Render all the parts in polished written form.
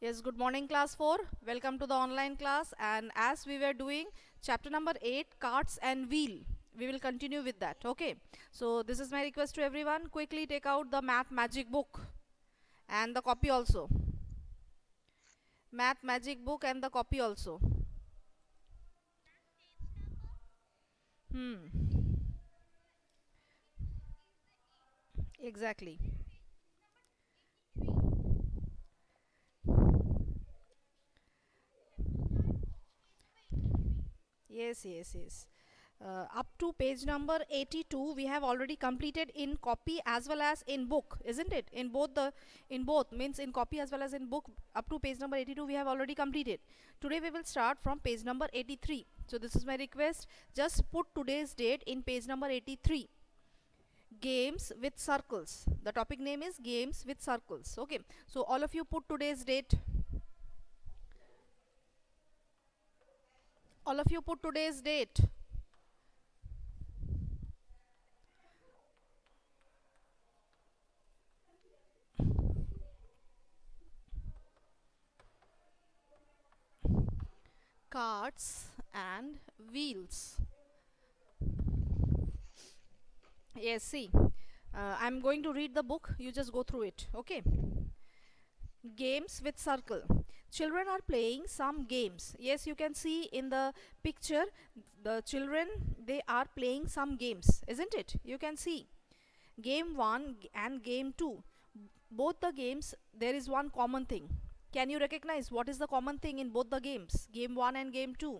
Yes, good morning, class 4. Welcome to the online class. And as we were doing chapter number 8, carts and wheel, we will continue with that. Okay. So, this is my request to everyone. Quickly take out the math magic book and the copy also. Math magic book and the copy also. Hmm. Exactly. Yes, yes, yes. Up to page number 82 we have already completed in copy as well as in book, isn't it? In both means in copy as well as in book. Up to page number 82 we have already completed. Today we will start from page number 83. So this is my request, just put today's date in page number 83. Games with circles, the topic name is games with circles. Okay, so all of you put today's date. All of you put today's date. Carts and wheels. Yes, see, I'm going to read the book, you just go through it. Okay. Games with circle. Children are playing some games. Yes, you can see in the picture the children, they are playing some games, isn't it? You can see game 1 and game 2. Both the games, there is one common thing. Can you recognize what is the common thing in both the games, game 1 and game 2?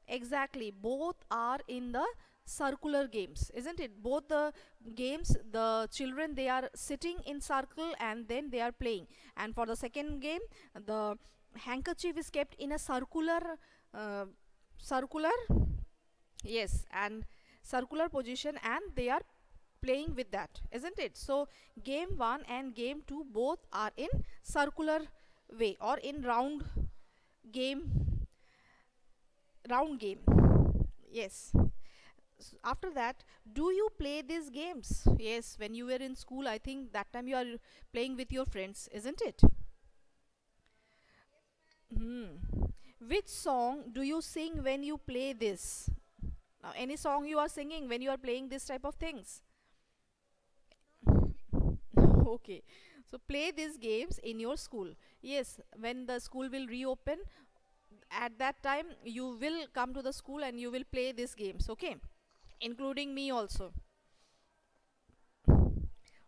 Exactly, both are in the circular games, isn't it? Both the games, the children, they are sitting in circle and then they are playing. And for the second game, the handkerchief is kept in a uh, circular, yes, and circular position, and they are playing with that, isn't it? So game 1 and game 2 both are in circular way or in game round game. Yes. After that, do you play these games? Yes, when you were in school, I think that time you are playing with your friends, isn't it? Hmm. Which song do you sing when you play this? Now, any song you are singing when you are playing this type of things? Okay. So play these games in your school. Yes, when the school will reopen, at that time you will come to the school and you will play these games, okay? Including me also.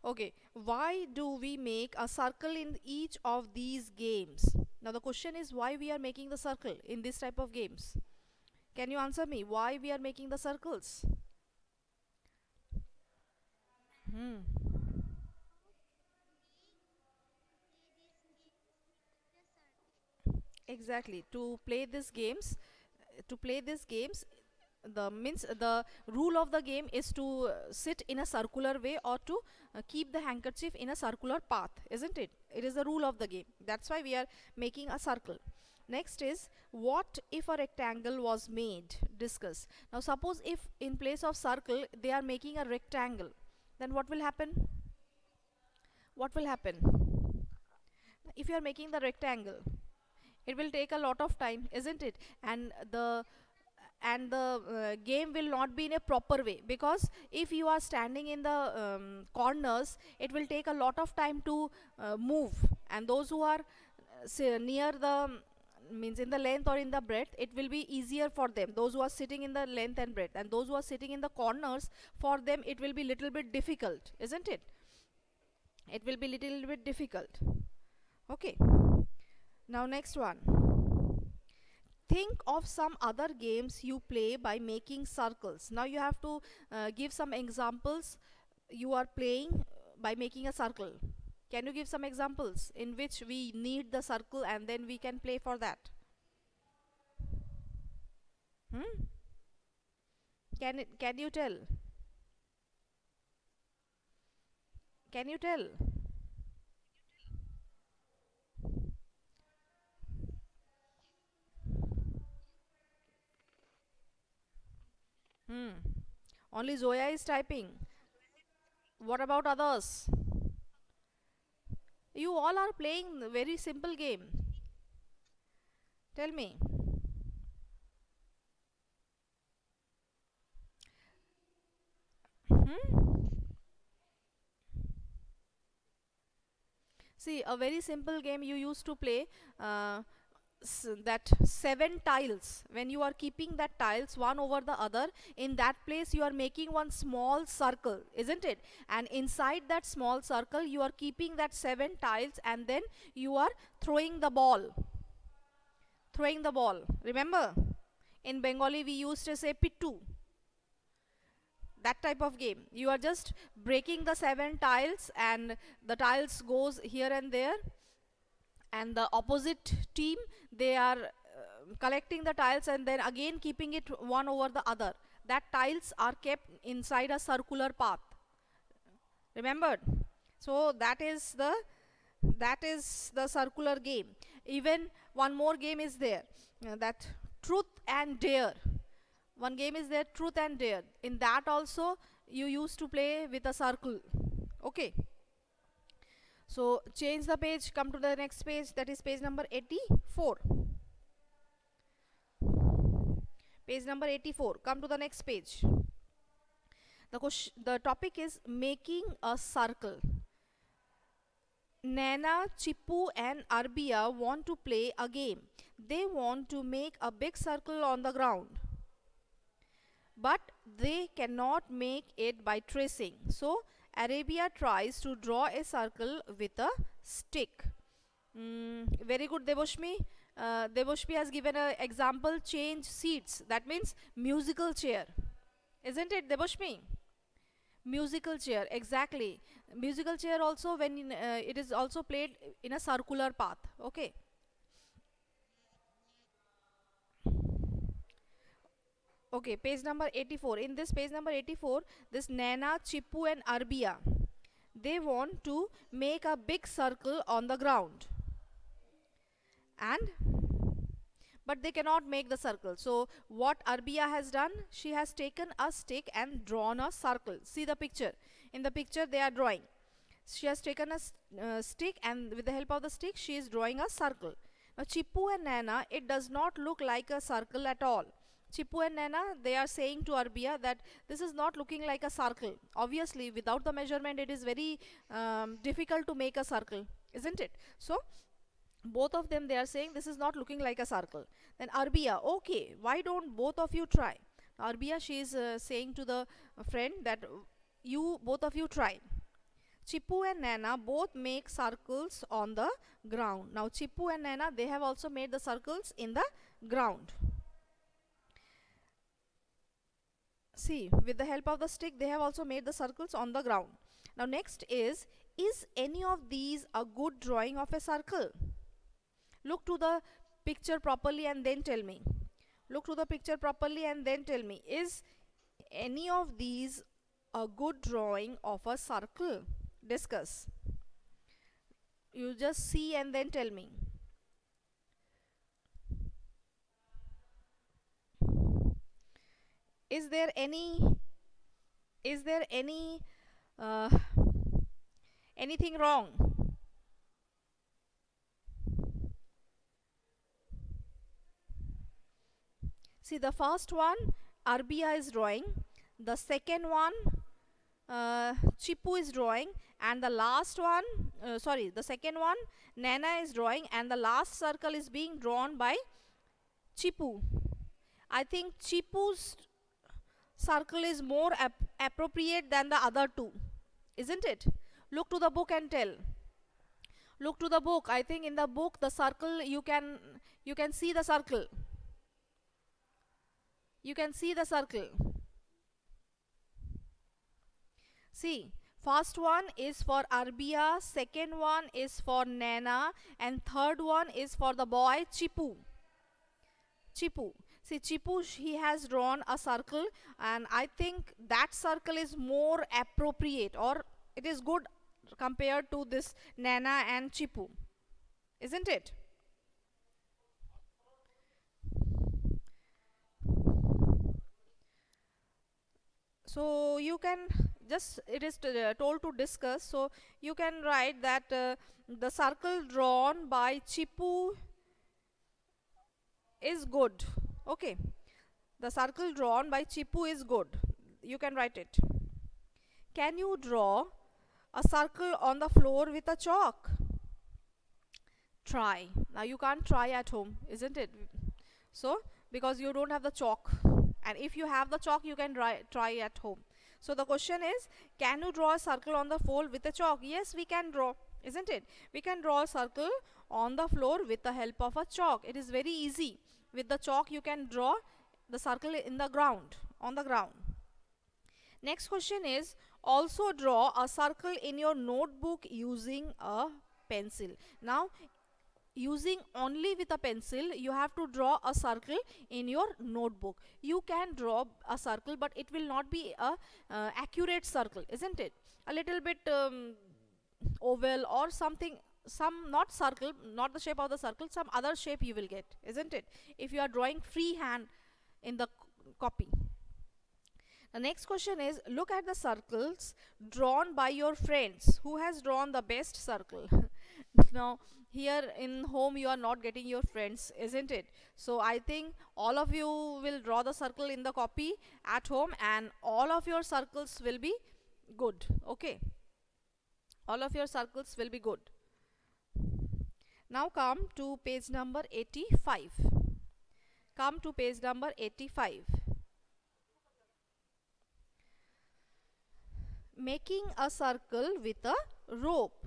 Okay, why do we make a circle in each of these games? Now the question is why we are making the circle in this type of games. Can you answer me why we are making the circles? Hmm. Exactly. To play these games, the means the rule of the game is to sit in a circular way or to keep the handkerchief in a circular path, isn't it? It is the rule of the game. That's why we are making a circle. Next is, what if a rectangle was made? Discuss. Now suppose if in place of circle they are making a rectangle, then what will happen? What will happen if you are making the rectangle? It will take a lot of time, isn't it? And the game will not be in a proper way, because if you are standing in the corners, it will take a lot of time to move. And those who are near the means in the length or in the breadth, it will be easier for them, those who are sitting in the length and breadth. And those who are sitting in the corners, for them it will be little bit difficult, isn't it? It will be little bit difficult. Okay. Now next one, think of some other games you play by making circles. Now you have to give some examples you are playing by making a circle. Can you give some examples in which we need the circle and then we can play for that? Hmm? Can you tell? Can you tell? Hmm. Only Zoya is typing. What about others? You all are playing very simple game. Tell me. Hmm? See, a very simple game you used to play. Uh, that seven tiles, when you are keeping that tiles one over the other, in that place you are making one small circle, isn't it? And inside that small circle you are keeping that seven tiles, and then you are throwing the ball. Throwing the ball, remember? In Bengali we used to say pittu. That type of game, you are just breaking the seven tiles, and the tiles goes here and there, and the opposite team, they are collecting the tiles and then again keeping it one over the other. That tiles are kept inside a circular path, remembered? So that is the circular game. Even one more game is there, that truth and dare. One game is there, truth and dare. In that also you used to play with a circle. Okay, so change the page, come to the next page, that is page number 84. Page number 84, come to the next page. The topic is making a circle. Nana, Chippu and Arbia want to play a game. They want to make a big circle on the ground, but they cannot make it by tracing. So Arabia tries to draw a circle with a stick. Very good, Deboshmi. Deboshmi has given an example, change seats. That means musical chair. Isn't it, Deboshmi? Musical chair, exactly. Musical chair also, when it is also played in a circular path. Okay. Okay, page number 84. In this page number 84, this Nana, Chippu and Arbia, they want to make a big circle on the ground, and but they cannot make the circle. So what Arbia has done, she has taken a stick and drawn a circle. See the picture. In the picture they are drawing. She has taken a stick, and with the help of the stick she is drawing a circle. Now Chippu and Nana, it does not look like a circle at all. Chippu and Nana, they are saying to Arbia that this is not looking like a circle. Obviously without the measurement it is very difficult to make a circle, isn't it? So both of them, they are saying this is not looking like a circle. Then Arbia, okay, why don't both of you try? Arbia, she is saying to the friend that you both of you try. Chippu and Nana both make circles on the ground. Now Chippu and Nana, they have also made the circles in the ground. See, with the help of the stick they have also made the circles on the ground. Now next is any of these a good drawing of a circle? Look to the picture properly and then tell me. Look to the picture properly and then tell me, is any of these a good drawing of a circle? Discuss. You just see and then tell me. Is there any uh, anything wrong? See, the first one Arbia is drawing, the second one Chippu is drawing, and the last one, sorry, the second one Nana is drawing, and the last circle is being drawn by Chippu. I think Chippu's circle is more appropriate than the other two, isn't it? Look to the book and tell. Look to the book. I think in the book the circle, you can see the circle. You can see the circle. See, first one is for Arbia, second one is for Nana, and third one is for the boy Chippu. Chippu. See, Chippu, he has drawn a circle, and I think that circle is more appropriate, or it is good compared to this Nana and Chippu, isn't it? So you can just it is told to discuss. So you can write that the circle drawn by Chipu is good. Okay, the circle drawn by Chipu is good. You can write it. Can you draw a circle on the floor with a chalk? Try. Now you can't try at home, isn't it? So because you don't have the chalk, and if you have the chalk you can try at home. So the question is, can you draw a circle on the floor with a chalk? Yes, we can draw, isn't it? We can draw a circle on the floor with the help of a chalk. It is very easy. With the chalk you can draw the circle in the ground, on the ground. Next question is, also draw a circle in your notebook using a pencil. Now using only with a pencil you have to draw a circle in your notebook. You can draw a circle, but it will not be a accurate circle, isn't it? A little bit oval or something, some, not circle, not the shape of the circle, some other shape you will get, isn't it, if you are drawing freehand in the copy. The next question is, look at the circles drawn by your friends. Who has drawn the best circle? Now here in home you are not getting your friends, isn't it? So I think all of you will draw the circle in the copy at home, and all of your circles will be good. Okay, all of your circles will be good. Now come to page number 85. Come to page number 85. Making a circle with a rope.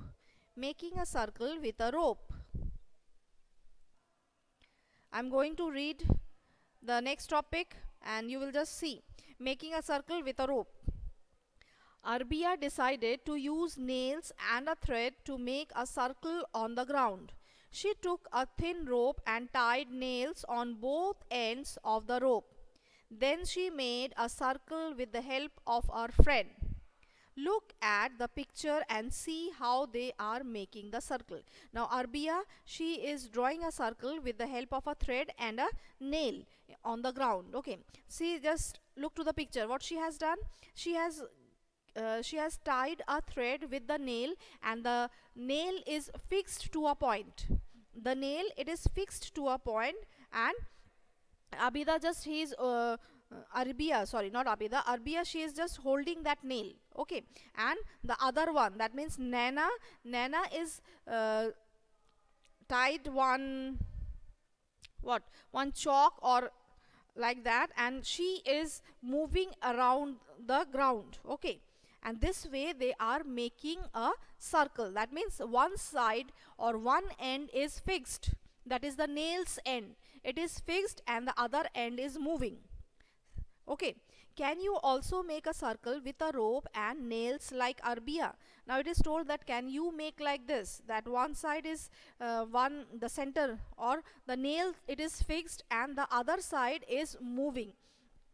Making a circle with a rope. I'm going to read the next topic and you will just see. Making a circle with a rope. Arbia decided to use nails and a thread to make a circle on the ground. She took a thin rope and tied nails on both ends of the rope. Then she made a circle with the help of her friend. Look at the picture and see how they are making the circle. Now Arbia, she is drawing a circle with the help of a thread and a nail on the ground. Okay, see, just look to the picture. What she has done, she has tied a thread with the nail, and the nail is fixed to a point. The nail, it is fixed to a point, and Abida just, he is Arbia, sorry, not Abida, Arbia, she is just holding that nail. Okay, and the other one, that means Nana is tied one, what, one chalk or like that, and she is moving around the ground. Okay, and this way they are making a circle. That means one side or one end is fixed, that is the nail's end, it is fixed, and the other end is moving. Okay, can you also make a circle with a rope and nails like Arbia? Now it is told that can you make like this, that one side is the center or the nail, it is fixed, and the other side is moving.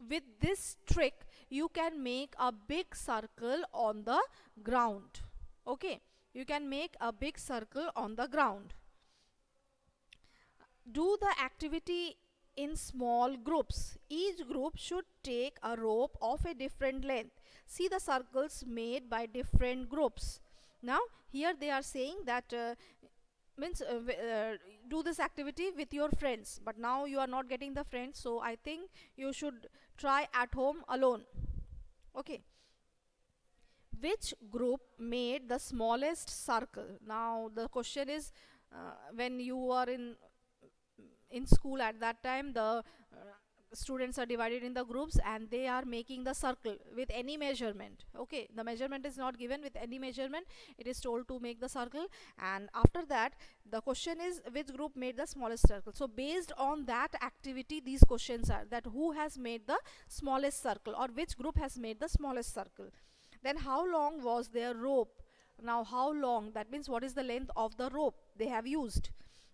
With this trick you can make a big circle on the ground. Okay, you can make a big circle on the ground. Do the activity in small groups. Each group should take a rope of a different length. See the circles made by different groups. Now here they are saying that do this activity with your friends, but now you are not getting the friends, so I think you should try at home alone. Okay, which group made the smallest circle? Now the question is, when you are in school, at that time the students are divided in the groups and they are making the circle with any measurement. Okay, the measurement is not given, with any measurement it is told to make the circle, and after that the question is which group made the smallest circle. So based on that activity these questions are, that who has made the smallest circle or which group has made the smallest circle. Then how long was their rope? Now how long, that means what is the length of the rope they have used.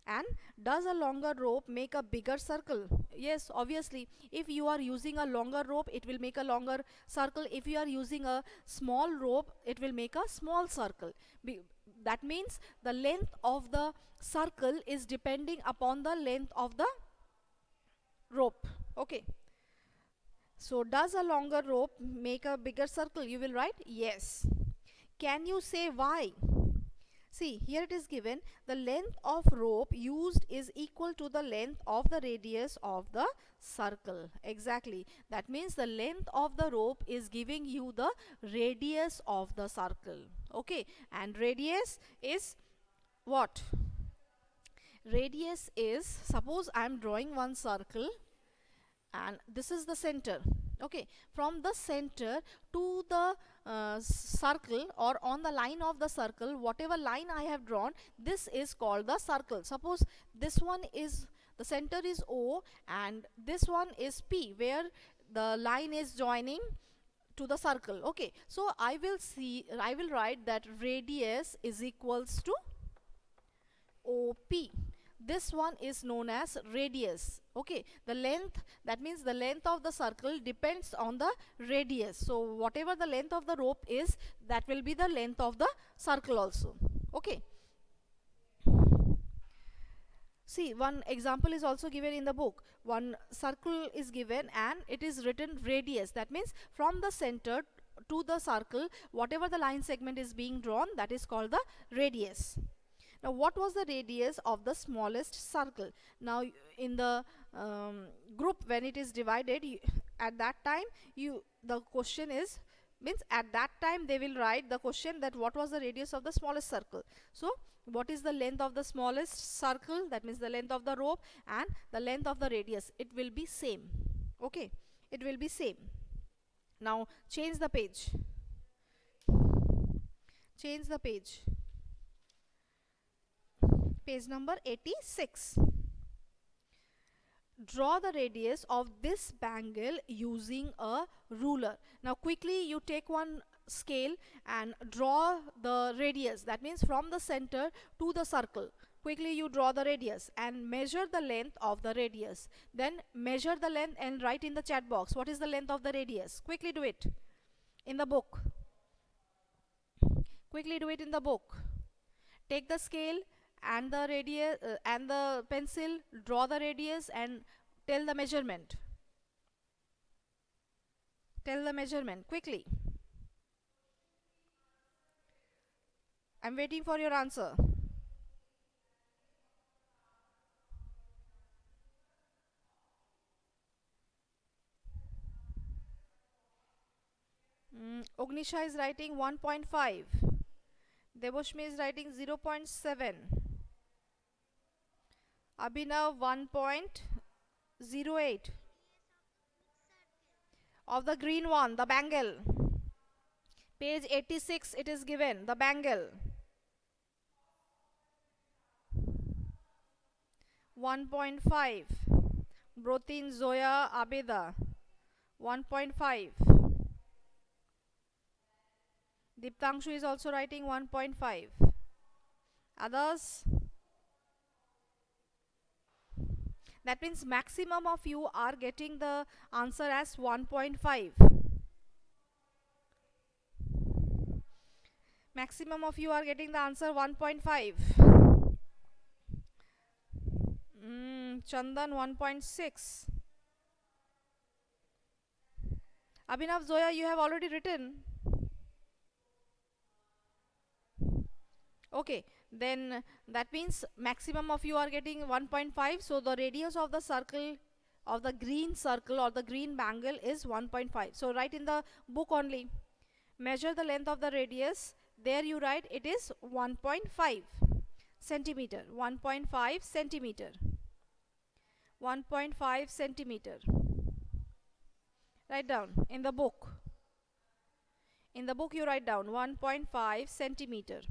And does a longer rope make a bigger circle? Yes, obviously, if you are using a longer rope it will make a longer circle. If you are using a small rope it will make a small circle. That means the length of the circle is depending upon the length of the rope. Okay, So does a longer rope make a bigger circle? You will write yes. Can you say why? See, here it is given, the length of rope used is equal to the length of the radius of the circle. Exactly. That means the length of the rope is giving you the radius of the circle. Okay. And radius is what? Radius is, suppose I am drawing one circle and this is the center. Okay, from the center to the circle, or on the line of the circle, whatever line I have drawn, this is called the circle. Suppose this one is, the center is O and this one is P, where the line is joining to the circle. Okay, so I will write that radius is equals to OP. This one is known as radius. Okay, the length, that means the length of the circle depends on the radius. So whatever the length of the rope is, that will be the length of the circle also. Okay. See, one example is also given in the book. One circle is given and it is written radius. That means from the center to the circle, whatever the line segment is being drawn, that is called the radius. Now what was the radius of the smallest circle? Now in the group, when it is divided, at that time the question is, means at that time they will write the question that what was the radius of the smallest circle. So what is the length of the smallest circle? That means the length of the rope and the length of the radius, it will be same. Okay, it will be same. Now change the page. Change the page. Page number 86. Draw the radius of this bangle using a ruler. Now quickly you take one scale and draw the radius. That means from the center to the circle. Quickly you draw the radius and measure the length of the radius. Then measure the length and write in the chat box what is the length of the radius. Quickly do it in the book. Quickly do it in the book. Take the scale and the radius and the pencil, draw the radius and tell the measurement. Tell the measurement quickly. I'm waiting for your answer. Ognisha is writing 1.5. Deboshmi is writing 0.7. Abhinav 1.08. Of the green one, the bangle. Page 86 it is given, the bangle. 1.5. Brotin, Zoya, Abeda. 1.5. Diptangshu is also writing 1.5. Others? That means maximum of you are getting the answer as 1.5. Maximum of you are getting the answer 1.5. Chandan 1.6. Abhinav, Zoya, you have already written. Okay, then that means maximum of you are getting 1.5. So the radius of the circle, of the green circle or the green bangle is 1.5. So write in the book only. Measure the length of the radius. There you write it is 1.5 centimeter. 1.5 centimeter. 1.5 centimeter. Write down in the book. In the book you write down 1.5 centimeter.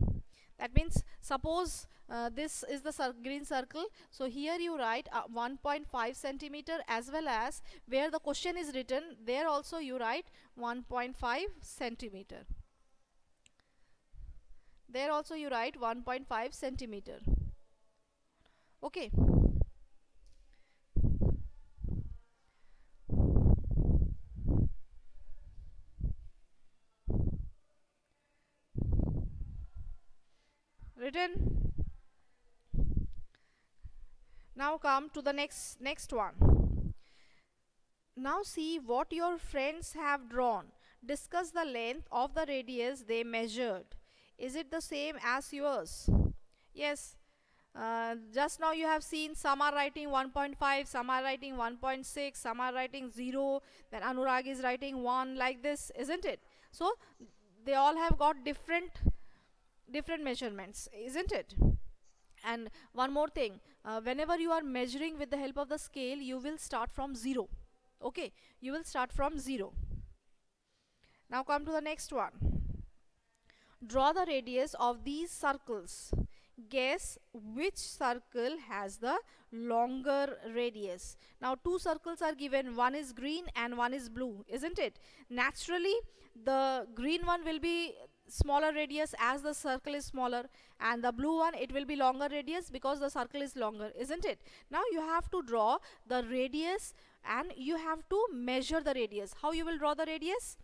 That means suppose this is the green circle. So here you write 1.5 centimeter, as well as where the question is written, there also you write 1.5 centimeter. There also you write 1.5 centimeter. Okay. Written. Now come to the next one. Now see what your friends have drawn. Discuss the length of the radius they measured. Is it the same as yours? Yes. Just now you have seen some are writing 1.5, some are writing 1.6, some are writing 0, then Anurag is writing 1, like this, isn't it? So they all have got different measurements, isn't it? And one more thing, whenever you are measuring with the help of the scale, you will start from 0. Okay, you will start from 0. Now come to the next one. Draw the radius of these circles. Guess which circle has the longer radius. Now two circles are given, one is green and one is blue, isn't it? Naturally the green one will be smaller radius as the circle is smaller, and the blue one, it will be longer radius because the circle is longer, isn't it? Now you have to draw the radius and you have to measure the radius. How you will draw the radius?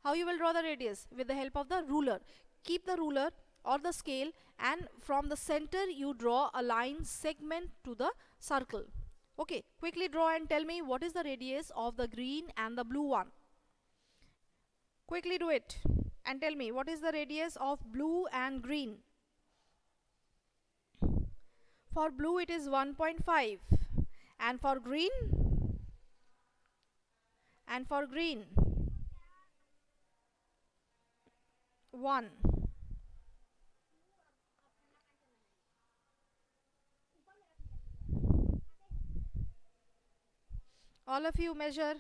How you will draw the radius? With the help of the ruler. Keep the ruler or the scale, and from the center you draw a line segment to the circle. Okay, quickly draw and tell me what is the radius of the green and the blue one. Quickly do it and tell me what is the radius of blue and green. For blue it is 1.5, and for green, 1. All of you measure.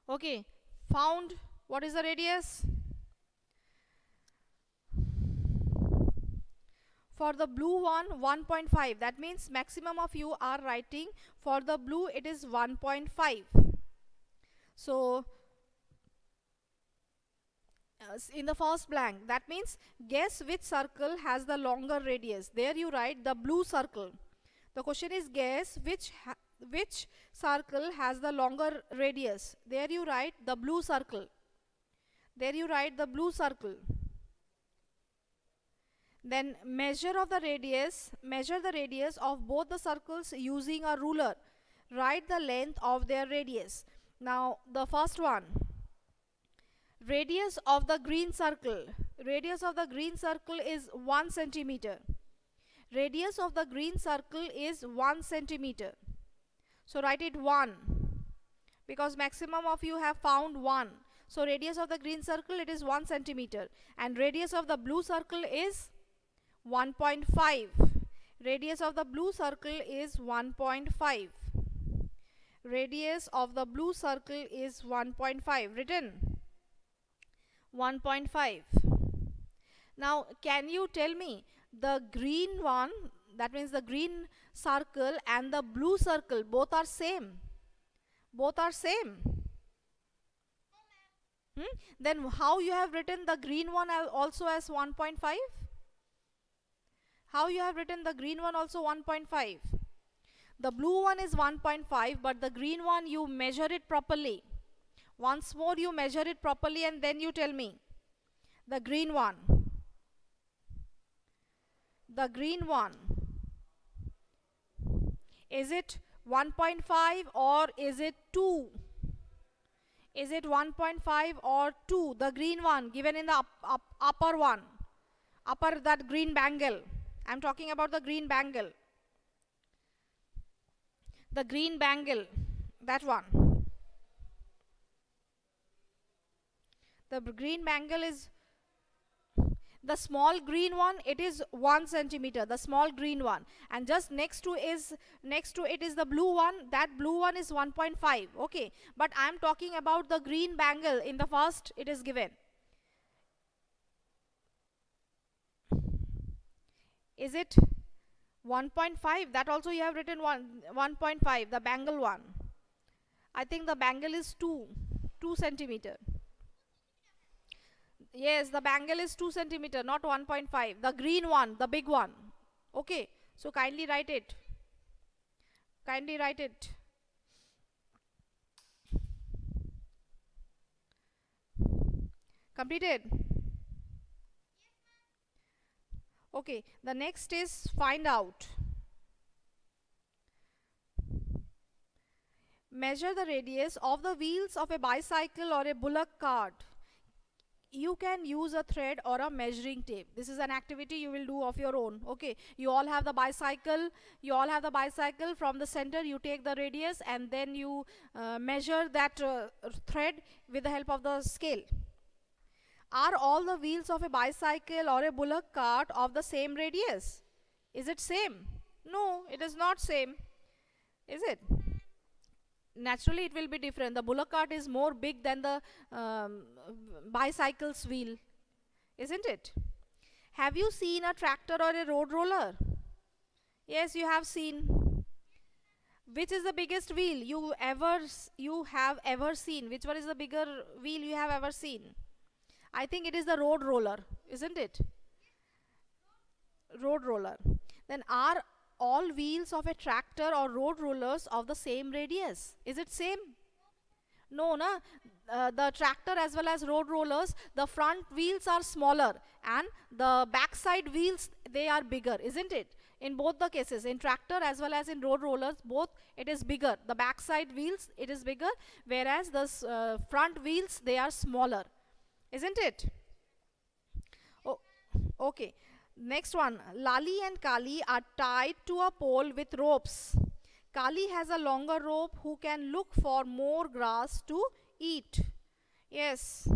Okay, found what is the radius? For the blue one, 1.5. That means maximum of you are writing for the blue it is 1.5. So in the first blank, that means guess which circle has the longer radius. There you write the blue circle. The question is guess which circle has the longer radius. There you write the blue circle. There you write the blue circle. Then measure the radius of both the circles using a ruler. Write the length of their radius. Now the first one, radius of the green circle. Radius of the green circle is 1 centimeter. Radius of the green circle is 1 centimeter. So write it 1, because maximum of you have found 1. So radius of the green circle, it is 1 centimeter, and radius of the blue circle is 1.5. Radius of the blue circle is 1.5. Radius of the blue circle is 1.5. Written 1.5. Now can you tell me the green one, that means the green circle and the blue circle, both are same? Both are same. Then how you have written the green one also as 1.5? How you have written the green one also 1.5? The blue one is 1.5, but the green one you measure it properly. Once more you measure it properly and then you tell me. The green one. The green one. Is it 1.5 or is it 2? Is it 1.5 or 2? The green one given in the upper one. Upper, that green bangle. I am talking about the green bangle. The green bangle, that one. The green bangle is the small green one, it is 1 centimeter, the small green one, and just next to it is the blue one. That blue one is 1.5. Okay, but I am talking about the green bangle. In the first it is given. Is it 1.5? That also you have written 1.5, the bangle one. I think the bangle is 2 centimeter. Yes, the bangle is 2 centimeter, not 1.5. The green one, the big one. Okay, so kindly write it. Kindly write it. Completed? Okay, the next is find out. Measure the radius of the wheels of a bicycle or a bullock cart. You can use a thread or a measuring tape. This is an activity you will do of your own. Okay, you all have the bicycle, from the center you take the radius and then you measure that thread with the help of the scale. Are all the wheels of a bicycle or a bullock cart of the same radius? Is it same? No, it is not same. Is it? Naturally it will be different. The bullock cart is more big than the bicycle's wheel, isn't it? Have you seen a tractor or a road roller? Yes, you have seen. Which is the biggest wheel you have ever seen? Which one is the bigger wheel you have ever seen? I think it is the road roller, isn't it? Road roller. Then are all wheels of a tractor or road rollers of the same radius? Is it same? No, na. The tractor as well as road rollers, the front wheels are smaller and the backside wheels, they are bigger, isn't it? In both the cases, in tractor as well as in road rollers, both it is bigger. The backside wheels, it is bigger, whereas the front wheels, they are smaller, isn't it? Oh, okay. Next one. Lali and Kali are tied to a pole with ropes. Kali has a longer rope who can look for more grass to eat. Yes.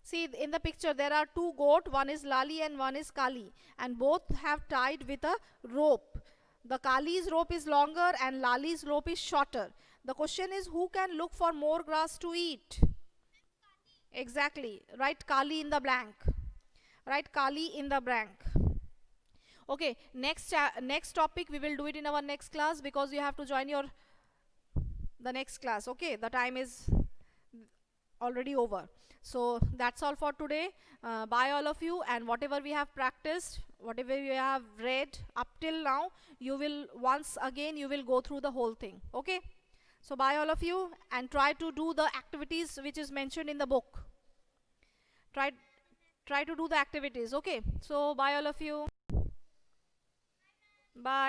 See, in the picture there are two goats, one is Lali and one is Kali, and both have tied with a rope. The Kali's rope is longer and Lali's rope is shorter. The question is, who can look for more grass to eat? Exactly. Write Kali in the blank. Write Kali in the blank. Okay, next topic we will do it in our next class, because you have to join the next class. Okay, the time is already over. So that's all for today. Bye all of you, and whatever we have practiced, whatever you have read up till now, you will once again you will go through the whole thing. Okay, so bye all of you, and try to do the activities which is mentioned in the book. Try to do the activities. Okay, so bye all of you. Bye.